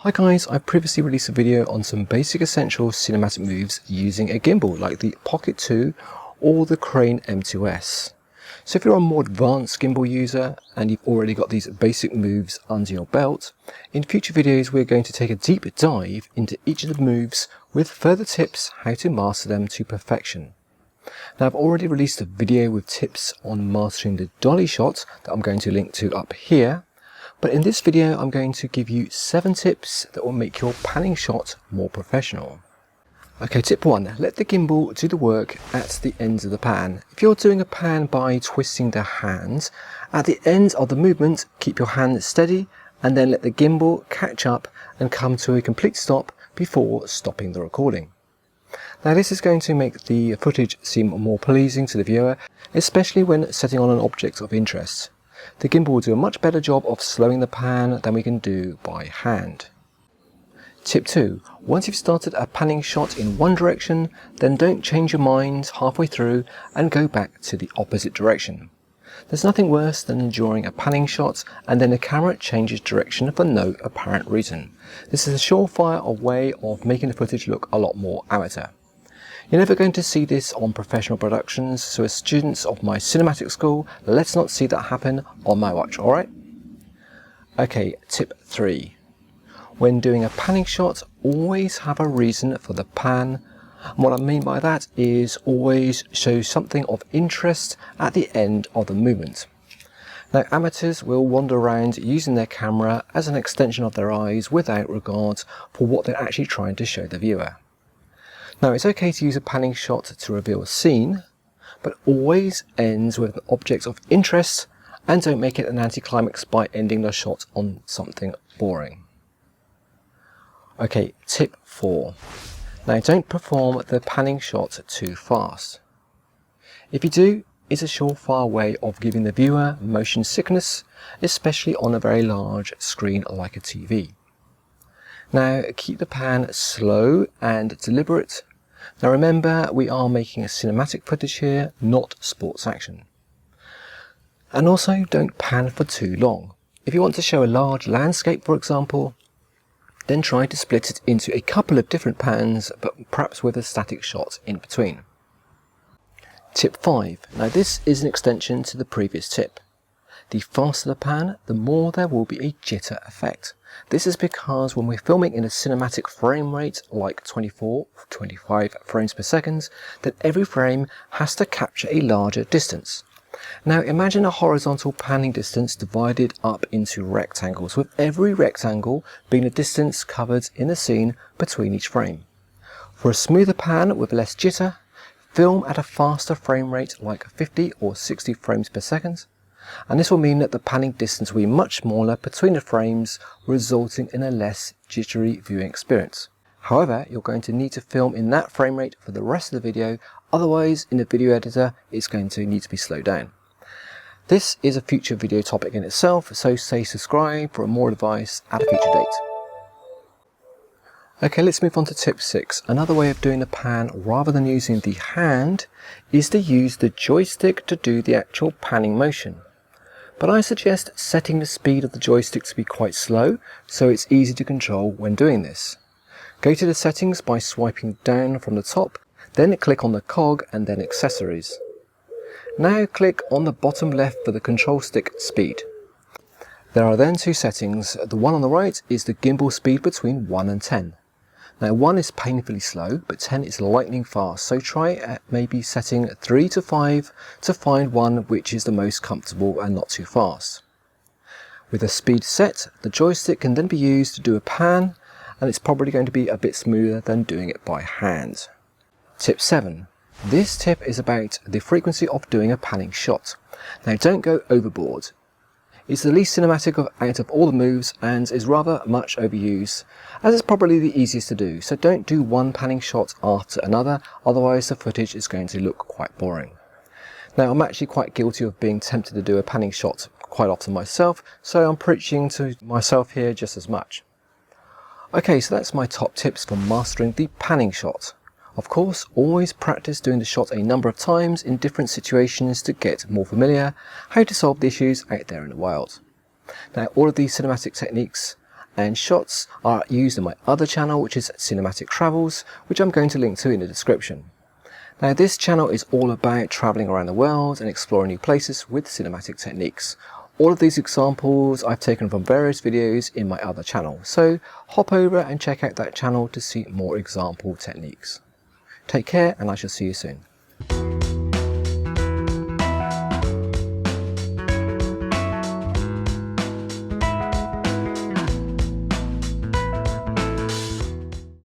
Hi guys, I previously released a video on some basic essential cinematic moves using a gimbal like the Pocket 2 or the Crane M2S. So if you're a more advanced gimbal user and you've already got these basic moves under your belt, in future videos we're going to take a deep dive into each of the moves with further tips how to master them to perfection. Now I've already released a video with tips on mastering the dolly shot that I'm going to link to up here. But in this video, I'm going to give you 7 tips that will make your panning shot more professional. Okay, tip 1. Let the gimbal do the work at the ends of the pan. If you're doing a pan by twisting the hand, at the end of the movement, keep your hand steady and then let the gimbal catch up and come to a complete stop before stopping the recording. Now this is going to make the footage seem more pleasing to the viewer, especially when setting on an object of interest. The gimbal will do a much better job of slowing the pan than we can do by hand. Tip 2. Once you've started a panning shot in one direction, then don't change your mind halfway through and go back to the opposite direction. There's nothing worse than enduring a panning shot and then the camera changes direction for no apparent reason. This is a surefire way of making the footage look a lot more amateur. You're never going to see this on professional productions, so as students of my cinematic school, let's not see that happen on my watch, alright? Okay, tip 3. When doing a panning shot, always have a reason for the pan. And what I mean by that is always show something of interest at the end of the movement. Now amateurs will wander around using their camera as an extension of their eyes without regard for what they're actually trying to show the viewer. Now it's okay to use a panning shot to reveal a scene, but always ends with an object of interest and don't make it an anticlimax by ending the shot on something boring. Okay, tip 4. Now don't perform the panning shot too fast. If you do, it's a surefire way of giving the viewer motion sickness, especially on a very large screen like a TV. Now keep the pan slow and deliberate. Now remember, we are making a cinematic footage here, not sports action. And also don't pan for too long. If you want to show a large landscape, for example, then try to split it into a couple of different pans, but perhaps with a static shot in between. Tip 5. Now this is an extension to the previous tip. The faster the pan, the more there will be a jitter effect. This is because when we're filming in a cinematic frame rate like 24 or 25 frames per second, then every frame has to capture a larger distance. Now imagine a horizontal panning distance divided up into rectangles, with every rectangle being the distance covered in the scene between each frame. For a smoother pan with less jitter, film at a faster frame rate like 50 or 60 frames per second. And this will mean that the panning distance will be much smaller between the frames, resulting in a less jittery viewing experience. However, you're going to need to film in that frame rate for the rest of the video, otherwise in the video editor it's going to need to be slowed down. This is a future video topic in itself, so stay subscribed for more advice at a future date. Okay, let's move on to tip 6. Another way of doing the pan rather than using the hand is to use the joystick to do the actual panning motion. But I suggest setting the speed of the joystick to be quite slow, so it's easy to control when doing this. Go to the settings by swiping down from the top, then click on the cog and then accessories. Now click on the bottom left for the control stick speed. There are then 2 settings. The one on the right is the gimbal speed between 1 and 10. Now 1 is painfully slow, but 10 is lightning fast, so try at maybe setting 3 to 5 to find one which is the most comfortable and not too fast. With the speed set, the joystick can then be used to do a pan, and it's probably going to be a bit smoother than doing it by hand. Tip 7. This tip is about the frequency of doing a panning shot. Now don't go overboard. It's the least cinematic out of all the moves and is rather much overused, as it's probably the easiest to do, so don't do one panning shot after another, otherwise the footage is going to look quite boring. Now I'm actually quite guilty of being tempted to do a panning shot quite often myself, so I'm preaching to myself here just as much. Okay, so that's my top tips for mastering the panning shot. Of course, always practice doing the shot a number of times in different situations to get more familiar how to solve the issues out there in the wild. Now, all of these cinematic techniques and shots are used in my other channel, which is Cinematic Travels, which I'm going to link to in the description. Now this channel is all about traveling around the world and exploring new places with cinematic techniques. All of these examples I've taken from various videos in my other channel, so hop over and check out that channel to see more example techniques. Take care, and I shall see you soon.